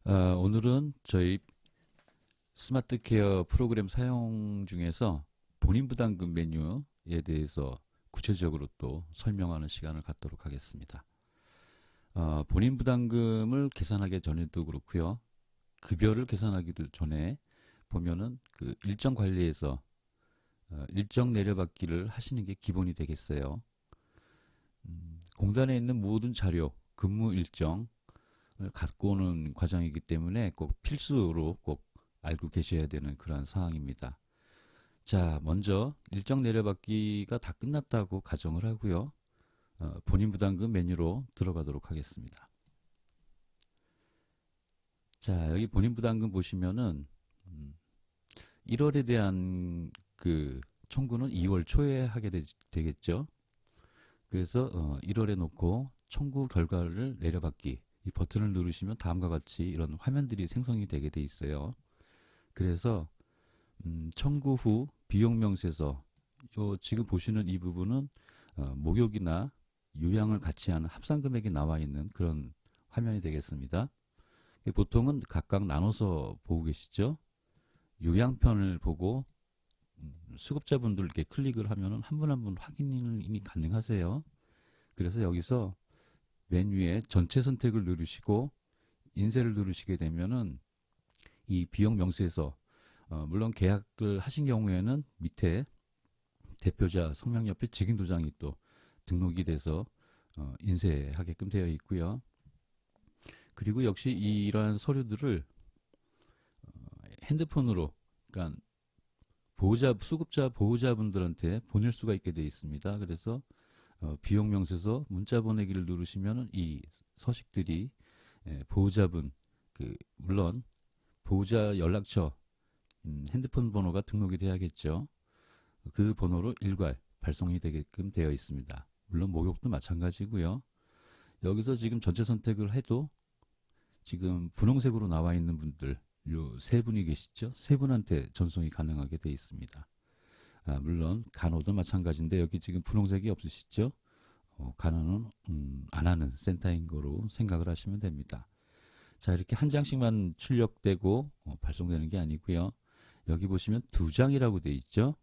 오늘은 저희 스마트 케어 프로그램 사용 중에서 본인 부담금 메뉴에 대해서 구체적으로 또 설명하는 시간을 갖도록 하겠습니다. 본인 부담금을 계산하기 전에도 그렇고요. 급여를 계산하기도 전에 보면은 그 일정 관리에서 일정 내려받기를 하시는 게 기본이 되겠어요. 공단에 있는 모든 자료, 근무 일정, 갖고 오는 과정이기 때문에 꼭 필수로 꼭 알고 계셔야 되는 그런 상황입니다. 자, 먼저 일정 내려받기가 다 끝났다고 가정을 하고요. 본인 부담금 메뉴로 들어가도록 하겠습니다. 자, 여기 본인 부담금 보시면은 1월에 대한 그 청구는 2월 초에 하게 되겠죠. 그래서 1월에 놓고 청구 결과를 내려받기, 이 버튼을 누르시면 다음과 같이 이런 화면들이 생성이 되게 돼 있어요. 그래서 청구 후 비용 명세서, 지금 보시는 이 부분은 목욕이나 요양을 같이 하는 합산 금액이 나와 있는 그런 화면이 되겠습니다. 보통은 각각 나눠서 보고 계시죠. 요양편을 보고 수급자분들께 클릭을 하면은 한 분 한 분 확인이 가능하세요. 그래서 여기서 맨 위에 전체 선택을 누르시고 인쇄를 누르시게 되면은 이 비용 명세서, 물론 계약을 하신 경우에는 밑에 대표자 성명 옆에 직인 도장이 또 등록이 돼서 인쇄하게끔 되어 있고요. 그리고 역시 이러한 서류들을 핸드폰으로, 그러니까 수급자 보호자분들한테 보낼 수가 있게 되어 있습니다. 그래서 비용 명세서 문자 보내기를 누르시면 이 서식들이 보호자분, 물론 보호자 연락처, 핸드폰 번호가 등록이 돼야겠죠. 그 번호로 일괄 발송이 되게끔 되어 있습니다. 물론 목욕도 마찬가지고요. 여기서 지금 전체 선택을 해도 지금 분홍색으로 나와 있는 분들, 요 세 분이 계시죠? 세 분한테 전송이 가능하게 되어 있습니다. 물론 간호도 마찬가지인데 여기 지금 분홍색이 없으시죠? 간호는 안 하는 센터인 거로 생각을 하시면 됩니다. 자, 이렇게 한 장씩만 출력되고 발송되는 게 아니고요. 여기 보시면 두 장이라고 되어 있죠.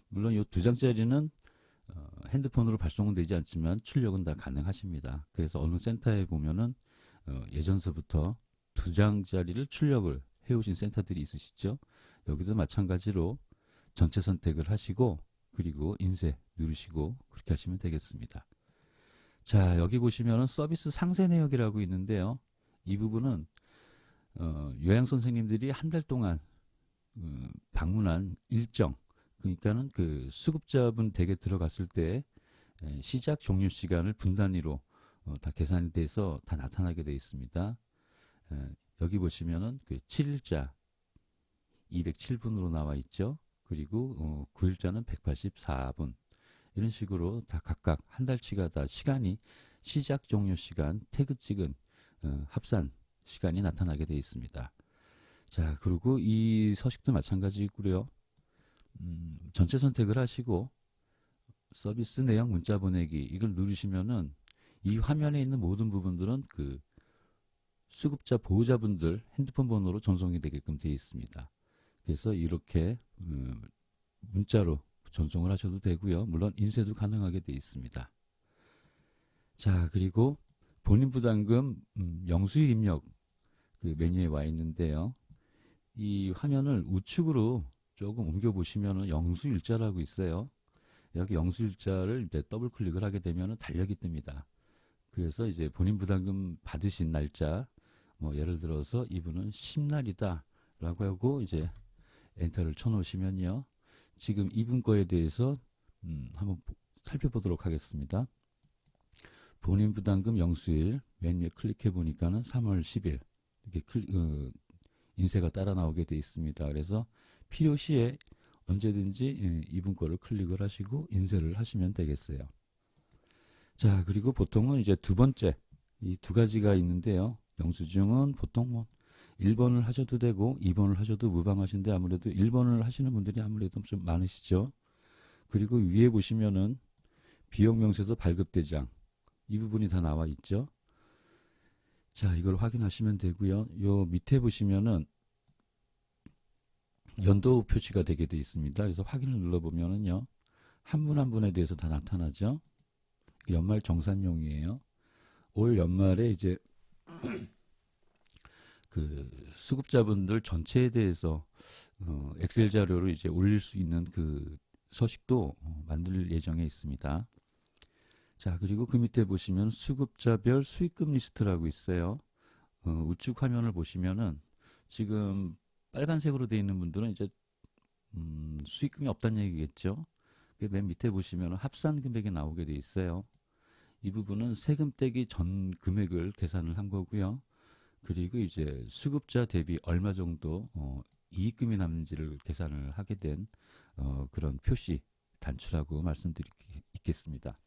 물론 이 두 장짜리는 핸드폰으로 발송은 되지 않지만 출력은 다 가능하십니다. 그래서 어느 센터에 보면은 예전서부터 두 장짜리를 출력을 해오신 센터들이 있으시죠. 여기도 마찬가지로 전체 선택을 하시고 그리고 인쇄 누르시고 그렇게 하시면 되겠습니다. 자, 여기 보시면은 서비스 상세 내역이라고 있는데요. 이 부분은 요양 선생님들이 한 달 동안 방문한 일정, 그러니까는 그 수급자분 댁에 들어갔을 때 시작 종료 시간을 분 단위로 다 계산이 돼서 다 나타나게 되어 있습니다. 여기 보시면은 그 7일자 207분으로 나와 있죠. 그리고 9일자는 184분. 이런 식으로 다 각각 한 달치가 다 시간이 시작 종료 시간 태그 찍은 합산 시간이 나타나게 되어 있습니다. 자, 그리고 이 서식도 마찬가지고요. 전체 선택을 하시고 서비스 내역 문자 보내기 이걸 누르시면은 이 화면에 있는 모든 부분들은 그 수급자 보호자분들 핸드폰 번호로 전송이 되게끔 되어 있습니다. 그래서 이렇게 문자로 전송을 하셔도 되고요. 물론 인쇄도 가능하게 되어 있습니다. 자, 그리고 본인 부담금 영수일 입력 그 메뉴에 와 있는데요. 이 화면을 우측으로 조금 옮겨 보시면은 영수일자라고 있어요. 여기 영수일자를 이제 더블 클릭을 하게 되면은 달력이 뜹니다. 그래서 이제 본인 부담금 받으신 날짜, 뭐 예를 들어서 이분은 10날이다 라고 하고 이제 엔터를 쳐 놓으시면요. 지금 이분 거에 대해서 한번 살펴보도록 하겠습니다. 본인 부담금 영수일 맨 위에 클릭해 보니까는 3월 10일 이렇게 인쇄가 따라 나오게 되어 있습니다. 그래서 필요시에 언제든지 이분 거를 클릭을 하시고 인쇄를 하시면 되겠어요. 자, 그리고 보통은 이제 두 번째 이 두 가지가 있는데요. 영수증은 보통 뭐 1번을 하셔도 되고 2번을 하셔도 무방하신데 아무래도 1번을 하시는 분들이 아무래도 좀 많으시죠. 그리고 위에 보시면은 비용명세서 발급대장 이 부분이 다 나와 있죠. 자, 이걸 확인하시면 되고요. 요 밑에 보시면은 연도 표시가 되게 되어 있습니다. 그래서 확인을 눌러보면은요. 한 분 한 분에 대해서 다 나타나죠. 연말 정산용이에요. 올 연말에 이제 그 수급자분들 전체에 대해서 엑셀 자료를 이제 올릴 수 있는 그 서식도 만들 예정에 있습니다. 자, 그리고 그 밑에 보시면 수급자별 수익금 리스트라고 있어요. 우측 화면을 보시면은 지금 빨간색으로 되어 있는 분들은 이제 수익금이 없다는 얘기겠죠. 맨 밑에 보시면 합산 금액이 나오게 되어 있어요. 이 부분은 세금 떼기 전 금액을 계산을 한 거고요. 그리고 이제 수급자 대비 얼마 정도 이익금이 남는지를 계산을 하게 된 그런 표시 단추라고 말씀드리겠습니다.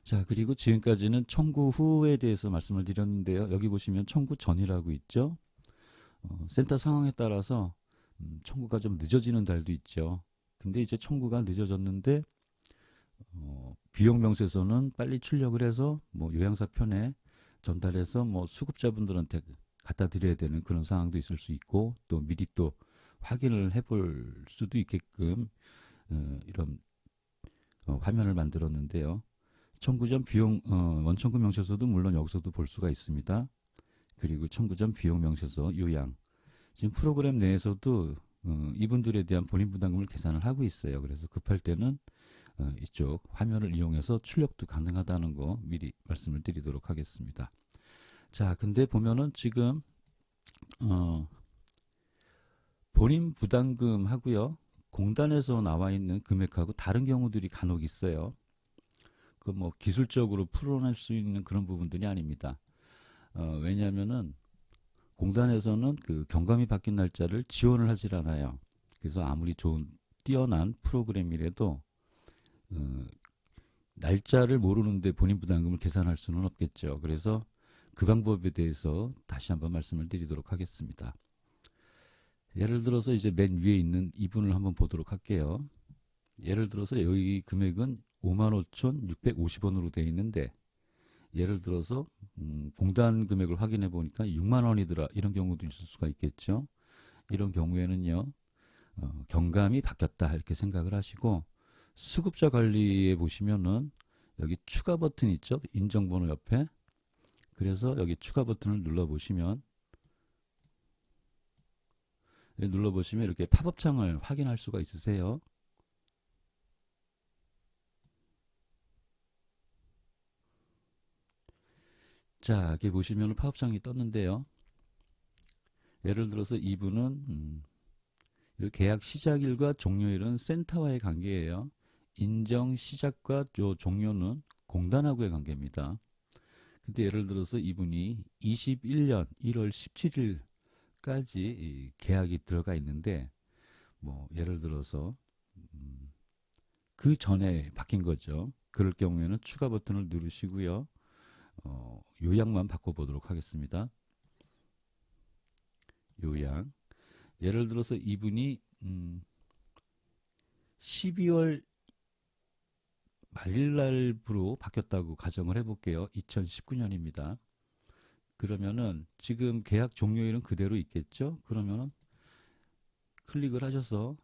자, 그리고 지금까지는 청구 후에 대해서 말씀을 드렸는데요. 여기 보시면 청구 전이라고 있죠. 센터 상황에 따라서 청구가 좀 늦어지는 달도 있죠. 근데 이제 청구가 늦어졌는데 비용 명세서는 빨리 출력을 해서 뭐 요양사 편에 전달해서 뭐 수급자분들한테 갖다 드려야 되는 그런 상황도 있을 수 있고, 또 미리 또 확인을 해볼 수도 있게끔 이런 화면을 만들었는데요. 청구 전 비용 원청구 명세서도 물론 여기서도 볼 수가 있습니다. 그리고 청구 전 비용 명세서 요양, 지금 프로그램 내에서도 이분들에 대한 본인 부담금을 계산을 하고 있어요. 그래서 급할 때는 이쪽 화면을 이용해서 출력도 가능하다는 거 미리 말씀을 드리도록 하겠습니다. 자, 근데 보면은 지금 본인 부담금 하고요, 공단에서 나와 있는 금액하고 다른 경우들이 간혹 있어요. 그 뭐 기술적으로 풀어낼 수 있는 그런 부분들이 아닙니다. 왜냐하면은 공단에서는 그 경감이 바뀐 날짜를 지원을 하질 않아요. 그래서 아무리 좋은 뛰어난 프로그램이라도 날짜를 모르는데 본인 부담금을 계산할 수는 없겠죠. 그래서 그 방법에 대해서 다시 한번 말씀을 드리도록 하겠습니다. 예를 들어서 이제 맨 위에 있는 이분을 한번 보도록 할게요. 예를 들어서 여기 금액은 55,650원으로 되어 있는데, 예를 들어서 공단 금액을 확인해 보니까 6만 원이더라, 이런 경우도 있을 수가 있겠죠. 이런 경우에는요, 경감이 바뀌었다 이렇게 생각을 하시고, 수급자 관리에 보시면은 여기 추가 버튼 있죠, 인정번호 옆에. 그래서 여기 추가 버튼을 눌러보시면 이렇게 팝업창을 확인할 수가 있으세요. 자, 여기 보시면 팝업창이 떴는데요. 예를 들어서 이분은 계약 시작일과 종료일은 센터와의 관계예요. 인정 시작과 종료는 공단하고의 관계입니다. 근데 예를 들어서 이분이 21년 1월 17일까지 계약이 들어가 있는데, 뭐 예를 들어서 그 전에 바뀐 거죠. 그럴 경우에는 추가 버튼을 누르시고요. 요약만 바꿔보도록 하겠습니다. 요약. 예를 들어서 이분이 12월 말일날부로 바뀌었다고 가정을 해볼게요. 2019년입니다. 그러면은 지금 계약 종료일은 그대로 있겠죠? 그러면은 클릭을 하셔서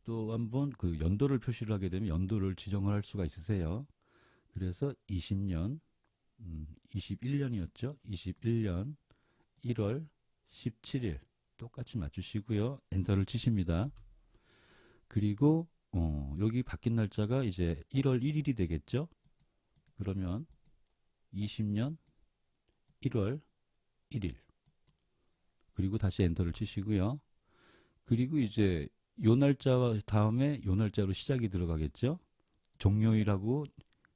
또 한번 그 연도를 표시를 하게 되면 연도를 지정을 할 수가 있으세요. 그래서 20년, 21년이었죠? 21년 1월 17일 똑같이 맞추시고요. 엔터를 치십니다. 그리고 여기 바뀐 날짜가 이제 1월 1일이 되겠죠? 그러면 20년 1월 1일, 그리고 다시 엔터를 치시고요. 그리고 이제 요 날짜와 다음에 요 날짜로 시작이 들어가겠죠? 종료일하고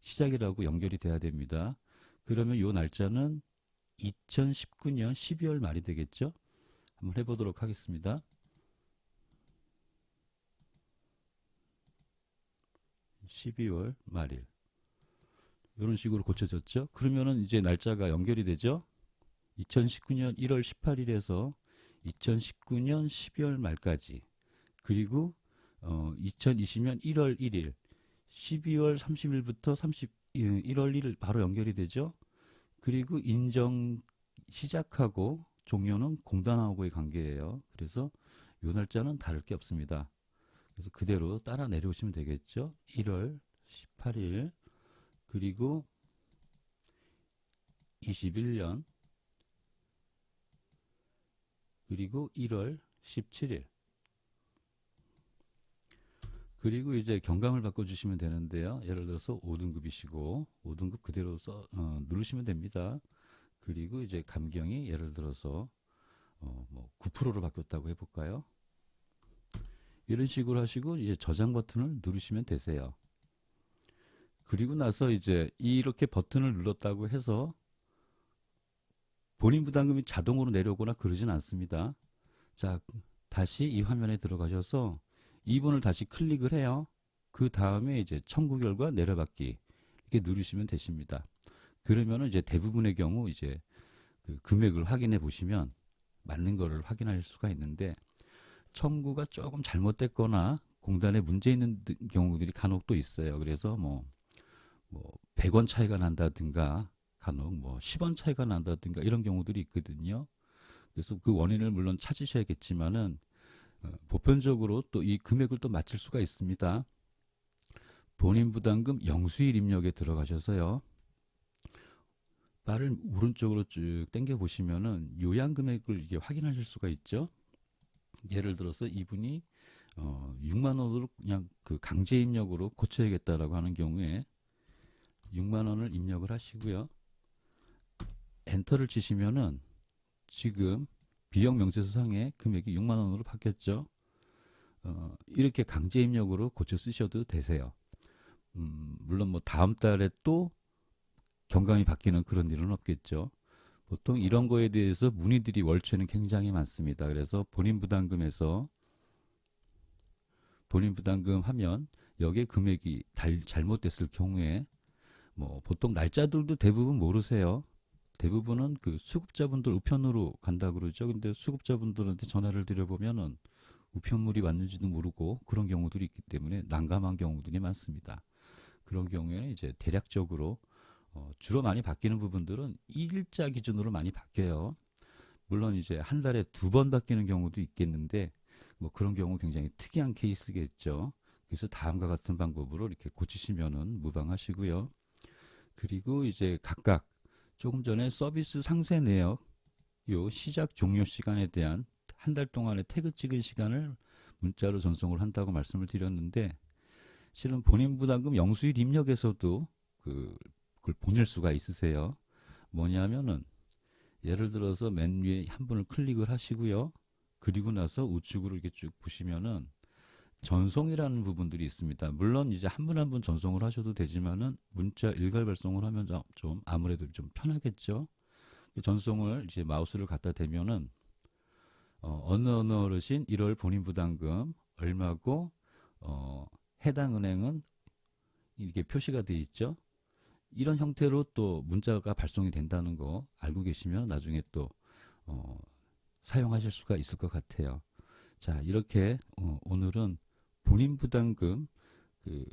시작이라고 연결이 돼야 됩니다. 그러면 요 날짜는 2019년 12월 말이 되겠죠? 한번 해보도록 하겠습니다. 12월 말일. 이런 식으로 고쳐졌죠? 그러면은 이제 날짜가 연결이 되죠? 2019년 1월 18일에서 2019년 12월 말까지, 그리고 2020년 1월 1일, 12월 30일부터 1월 1일 바로 연결이 되죠? 그리고 인정 시작하고 종료는 공단하고의 관계예요. 그래서 요 날짜는 다를 게 없습니다. 그래서 그대로 따라 내려오시면 되겠죠. 1월 18일 그리고 21년 그리고 1월 17일 그리고 이제 경감을 바꿔주시면 되는데요. 예를 들어서 5등급이시고 5등급 그대로 누르시면 됩니다. 그리고 이제 감경이 예를 들어서 뭐 9%로 바뀌었다고 해볼까요? 이런 식으로 하시고 이제 저장 버튼을 누르시면 되세요. 그리고 나서 이제 이렇게 버튼을 눌렀다고 해서 본인 부담금이 자동으로 내려오거나 그러진 않습니다. 자, 다시 이 화면에 들어가셔서 2번을 다시 클릭을 해요. 그 다음에 이제 청구 결과 내려받기 이렇게 누르시면 되십니다. 그러면은 이제 대부분의 경우 이제 그 금액을 확인해 보시면 맞는 거를 확인할 수가 있는데 청구가 조금 잘못됐거나 공단에 문제 있는 경우들이 간혹 또 있어요. 그래서 뭐 100원 차이가 난다든가 간혹 뭐 10원 차이가 난다든가 이런 경우들이 있거든요. 그래서 그 원인을 물론 찾으셔야겠지만은 보편적으로 또 이 금액을 또 맞출 수가 있습니다. 본인 부담금 영수일 입력에 들어가셔서요. 바를 오른쪽으로 쭉 당겨 보시면은 요양 금액을 이게 확인하실 수가 있죠. 예를 들어서 이분이 6만 원으로 그냥 그 강제 입력으로 고쳐야겠다라고 하는 경우에 6만 원을 입력을 하시고요. 엔터를 치시면은 지금 비용 명세서상에 금액이 6만 원으로 바뀌었죠. 이렇게 강제 입력으로 고쳐 쓰셔도 되세요. 물론 뭐 다음 달에 또 경감이 바뀌는 그런 일은 없겠죠. 보통 이런 거에 대해서 문의들이 월초에는 굉장히 많습니다. 그래서 본인 부담금에서 본인 부담금 하면 여기에 금액이 잘못됐을 경우에 뭐 보통 날짜들도 대부분 모르세요. 대부분은 그 수급자분들 우편으로 간다 그러죠. 근데 수급자분들한테 전화를 드려보면은 우편물이 왔는지도 모르고 그런 경우들이 있기 때문에 난감한 경우들이 많습니다. 그런 경우에는 이제 대략적으로 주로 많이 바뀌는 부분들은 일자 기준으로 많이 바뀌어요. 물론 이제 한 달에 2번 바뀌는 경우도 있겠는데 뭐 그런 경우 굉장히 특이한 케이스겠죠. 그래서 다음과 같은 방법으로 이렇게 고치시면은 무방하시고요. 그리고 이제 각각 조금 전에 서비스 상세 내역 요 시작 종료 시간에 대한 한 달 동안의 태그 찍은 시간을 문자로 전송을 한다고 말씀을 드렸는데 실은 본인 부담금 영수일 입력에서도 그걸 보낼 수가 있으세요. 뭐냐면은 예를 들어서 맨 위에 한 번을 클릭을 하시고요. 그리고 나서 우측으로 이렇게 쭉 보시면은 전송이라는 부분들이 있습니다. 물론 이제 한 분 한 분 전송을 하셔도 되지만은 문자 일괄 발송을 하면 좀 아무래도 좀 편하겠죠. 전송을 이제 마우스를 갖다 대면은 어느 어르신 1월 본인 부담금 얼마고 해당 은행은 이렇게 표시가 되어 있죠. 이런 형태로 또 문자가 발송이 된다는 거 알고 계시면 나중에 또 사용하실 수가 있을 것 같아요. 자, 이렇게 오늘은 본인 부담금 그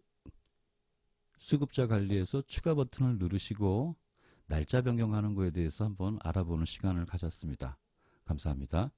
수급자 관리에서 추가 버튼을 누르시고 날짜 변경하는 거에 대해서 한번 알아보는 시간을 가졌습니다. 감사합니다.